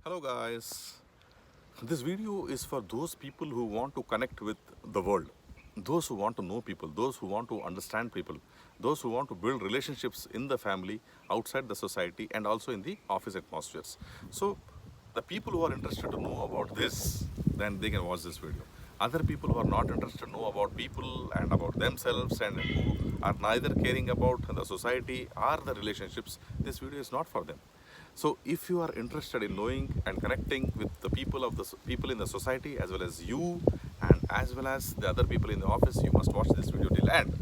Hello guys, this video is for those people who want to connect with the world, those who want to know people, those who want to understand people, those who want to build relationships in the family, outside the society and also in the office atmospheres. So the people who are interested to know about this, then they can watch this video. Other people who are not interested to know about people and about themselves and who are neither caring about the society or the relationships, this video is not for them. So if you are interested in knowing and connecting with the people of the people in the society as well as you and as well as the other people in the office, you must watch this video till end.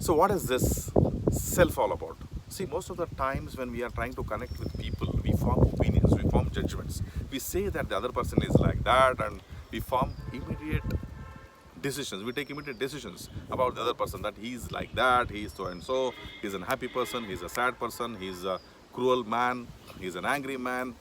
So what is this self all about? See, most of the times when we are trying to connect with people, we form opinions, we form judgments. We say that the other person is like that and we form immediate decisions. We take immediate decisions about the other person, that he's like that, he's so and so, he's an happy person, he's a sad person, he's a cruel man, he's an angry man.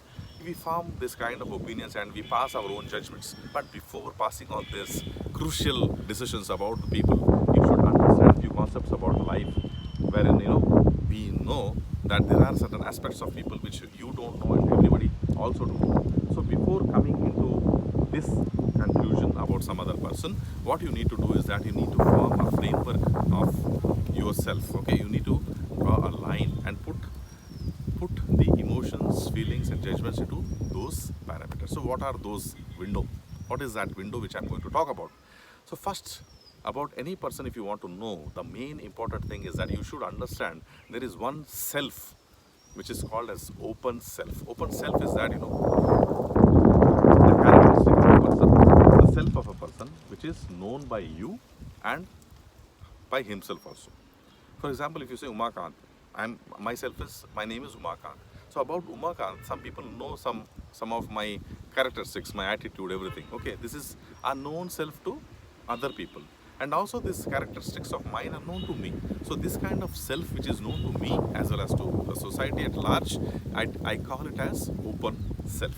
We form this kind of opinions and we pass our own judgments. But before passing on these crucial decisions about the people, you should understand a few concepts about life, wherein we know that there are certain aspects of people which you don't know and everybody also don't know. So before coming into this conclusion about some other person, what you need to do is that you need to form a framework of yourself. Okay, you need to draw a line and put the emotions, feelings and judgments into those parameters. So what are those window? What is that window which I'm going to talk about? So first, about any person, if you want to know, the main important thing is that you should understand there is one self which is called as open self. Open self is that the characteristic of a person, the self of a person which is known by you and by himself also. For example, if you say Umakant, my name is Umakant. So about Umakant, some people know some of my characteristics, my attitude, everything. Okay, this is a known self to other people. And also these characteristics of mine are known to me. So this kind of self which is known to me as well as to the society at large, I call it as open self.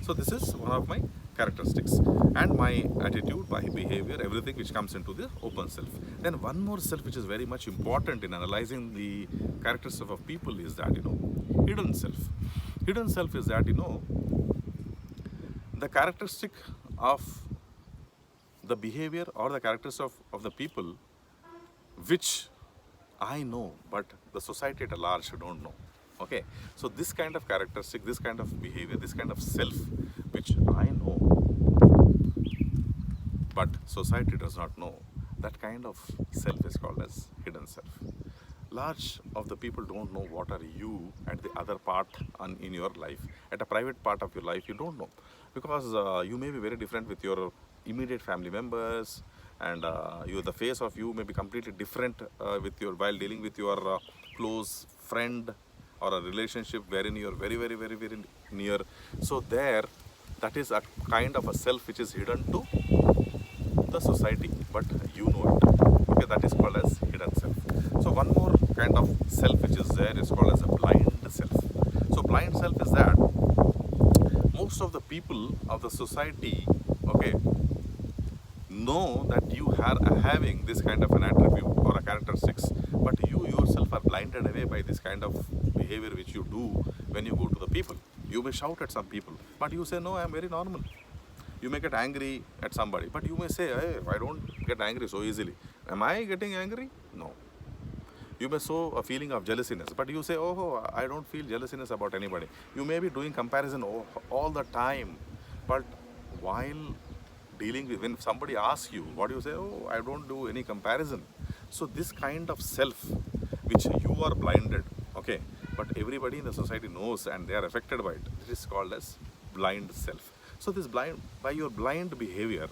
So this is one of my characteristics and my attitude, my behavior, everything which comes into the open self. Then one more self which is very much important in analyzing the characteristics of people is that hidden self. Hidden self is that the characteristic of the behavior or the characteristics of the people which I know but the society at large don't know. Okay, so this kind of characteristic, this kind of behavior, this kind of self which I know but society does not know, that kind of self is called as hidden self. Large of the people don't know what are you at the other part in your life. At a private part of your life, you don't know because you may be very different with your immediate family members, and the face of you may be completely different with your while dealing with your close friend or a relationship wherein you are very, very, very, very near. So there, that is a kind of a self which is hidden to the society, but you know it. Okay, that is called as hidden self. So one more kind of self which is there is called as a blind self. So blind self is that most of the people of the society, okay, know that you are having this kind of an attribute or a characteristics, but you yourself are blinded away by this kind of behavior which you do when you go to the people. You may shout at some people, but you say, no, I am very normal. You may get angry at somebody, but you may say, hey, I don't get angry so easily. Am I getting angry? No. You may show a feeling of jealousiness, but you say, oh, I don't feel jealousiness about anybody. You may be doing comparison all the time, but while dealing with, when somebody asks you, what do you say? Oh, I don't do any comparison. So this kind of self, which you are blinded, okay, but everybody in the society knows and they are affected by it, it is called as blind self. So this blind, by your blind behavior,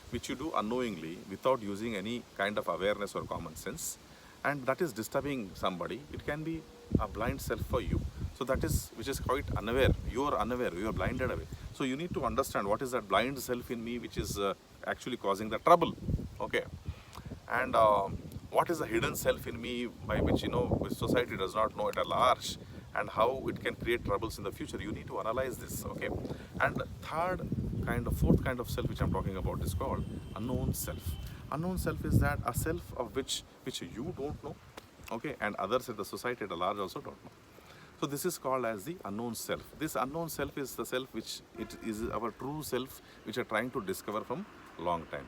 which you do unknowingly without using any kind of awareness or common sense, and that is disturbing somebody, it can be a blind self for you. So that is, which is quite unaware. You are unaware, you are blinded away. So you need to understand what is that blind self in me which is actually causing the trouble. Okay, and what is the hidden self in me by which which society does not know at large, and how it can create troubles in the future. You need to analyze this. Okay, and fourth kind of self which I'm talking about is called unknown self. Unknown self is that a self of which you don't know, okay, and others in the society at large also don't know. So this is called as the unknown self. This unknown self is the self which it is our true self, which are trying to discover from long time.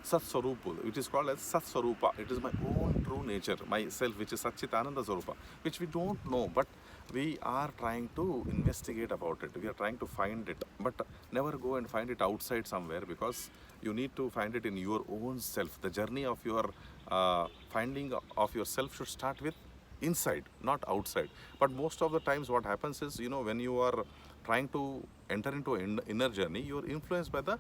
Sat Swarupa, which is called as Sat Swarupa. It is my own true nature, myself, which is Satchitananda Swarupa, which we don't know, but we are trying to investigate about it. We are trying to find it, but never go and find it outside somewhere, because you need to find it in your own self. The journey of your finding of yourself should start with inside, not outside. But most of the times what happens is, when you are trying to enter into an inner journey, you are influenced by the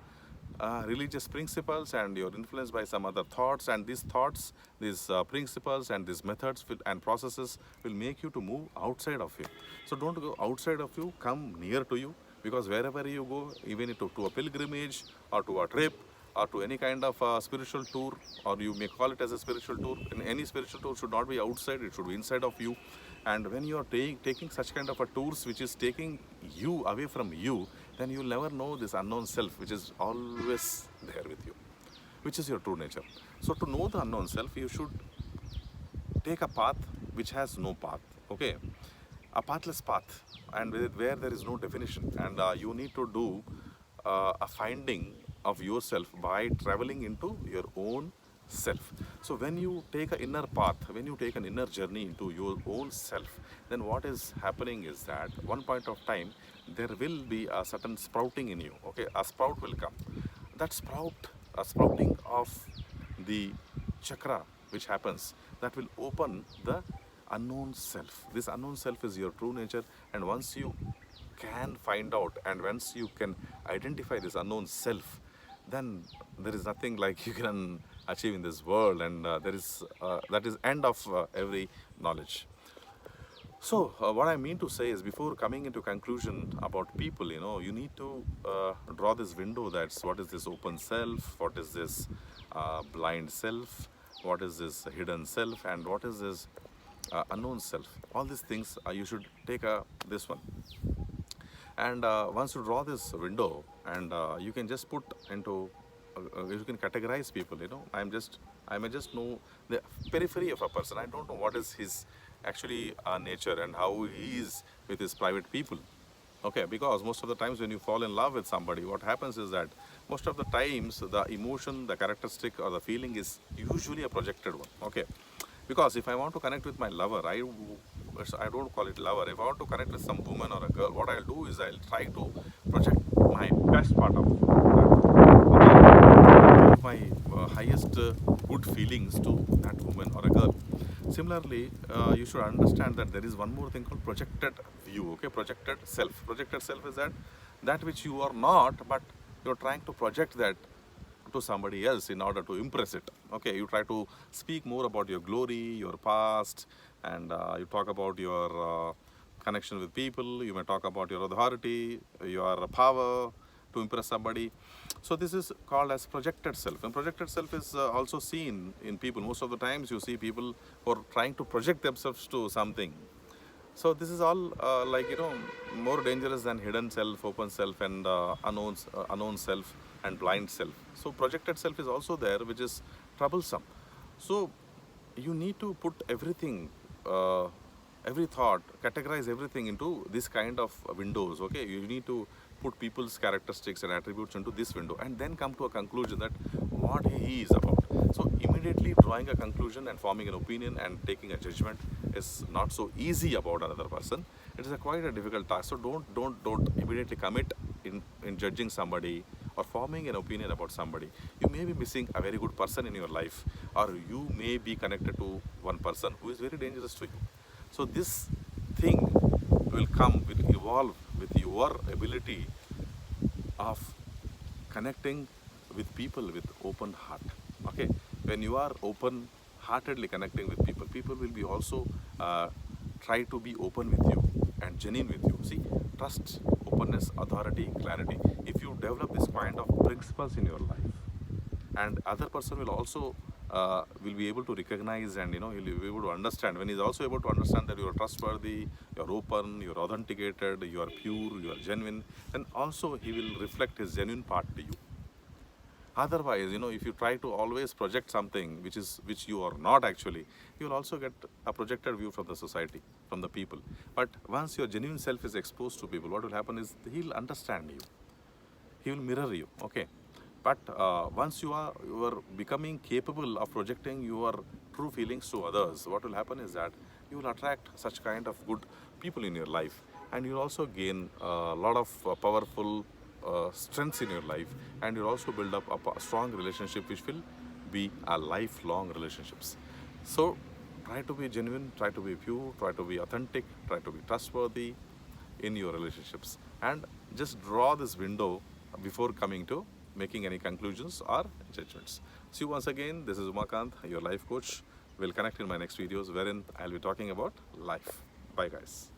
religious principles, and you're influenced by some other thoughts, and these thoughts, these principles and these methods and processes will make you to move outside of you. So don't go outside of you, come near to you, because wherever you go, even to a pilgrimage or to a trip or to any kind of spiritual tour, or you may call it as a spiritual tour, and any spiritual tour should not be outside, it should be inside of you. And when you are taking such kind of a tours which is taking you away from you, then you'll never know this unknown self, which is always there with you, which is your true nature. So to know the unknown self, you should take a path which has no path, okay? A pathless path, and where there is no definition, and you need to do a finding of yourself by traveling into your own self. So when you take an inner path, when you take an inner journey into your own self, then what is happening is that one point of time there will be a certain sprouting in you, okay? A sprout will come. That sprouting of the chakra which happens, that will open the unknown self. This unknown self is your true nature, and once you can find out, and once you can identify this unknown self, then there is nothing like you can achieve in this world, and that is end of every knowledge. So what I mean to say is, before coming into conclusion about people, you need to draw this window. That's what is this open self, what is this blind self, what is this hidden self, and what is this unknown self. All these things you should take this one. And once you draw this window, and you can just put into, you can categorize people. I may just know the periphery of a person. I don't know what is his actually nature and how he is with his private people. Okay, because most of the times when you fall in love with somebody, what happens is that most of the times the emotion, the characteristic, or the feeling is usually a projected one. Okay, because if I want to connect with my lover, I don't call it lover. If I want to connect with some woman or a girl, what I'll do is I'll try to project my best part of my highest good feelings to that woman or a girl. Similarly, you should understand that there is one more thing called projected view. Okay, projected self. Projected self is that which you are not, but you're trying to project that to somebody else in order to impress it. Okay, you try to speak more about your glory, your past, and you talk about your connection with people. You may talk about your authority, your power to impress somebody. So this is called as projected self, and projected self is also seen in people. Most of the times you see people who are trying to project themselves to something. So this is all more dangerous than hidden self, open self, and unknown self and blind self. So projected self is also there, which is troublesome. So you need to put everything, every thought, categorize everything into this kind of windows. Okay, you need to put people's characteristics and attributes into this window, and then come to a conclusion that what he is about. So immediately drawing a conclusion and forming an opinion and taking a judgment is not so easy about another person. It is quite a difficult task. So don't immediately commit in judging somebody or forming an opinion about somebody. You may be missing a very good person in your life, or you may be connected to one person who is very dangerous to you. So this thing will evolve with your ability of connecting with people with open heart. Okay, when you are open heartedly connecting with people, people will be also try to be open with you and genuine with you. See, trust, openness, authority, clarity. If you develop this kind of principles in your life, and other person will also will be able to recognize, and he'll be able to understand. When he's also able to understand that you are trustworthy, you're open, you're authenticated, you are pure, you are genuine, then also he will reflect his genuine part to you. Otherwise, you know, if you try to always project something which you are not actually, you will also get a projected view from the society, from the people. But once your genuine self is exposed to people, what will happen is he'll understand you, he will mirror you. Okay, but once you are becoming capable of projecting your true feelings to others, what will happen is that you will attract such kind of good people in your life, and you'll also gain a lot of powerful strengths in your life, and you'll also build up a strong relationship which will be a lifelong relationships. So try to be genuine, try to be pure, try to be authentic, try to be trustworthy in your relationships, and just draw this window before coming to making any conclusions or judgments. See you once again. This is Umakant, your life coach. We'll connect in my next videos wherein I'll be talking about life. Bye guys.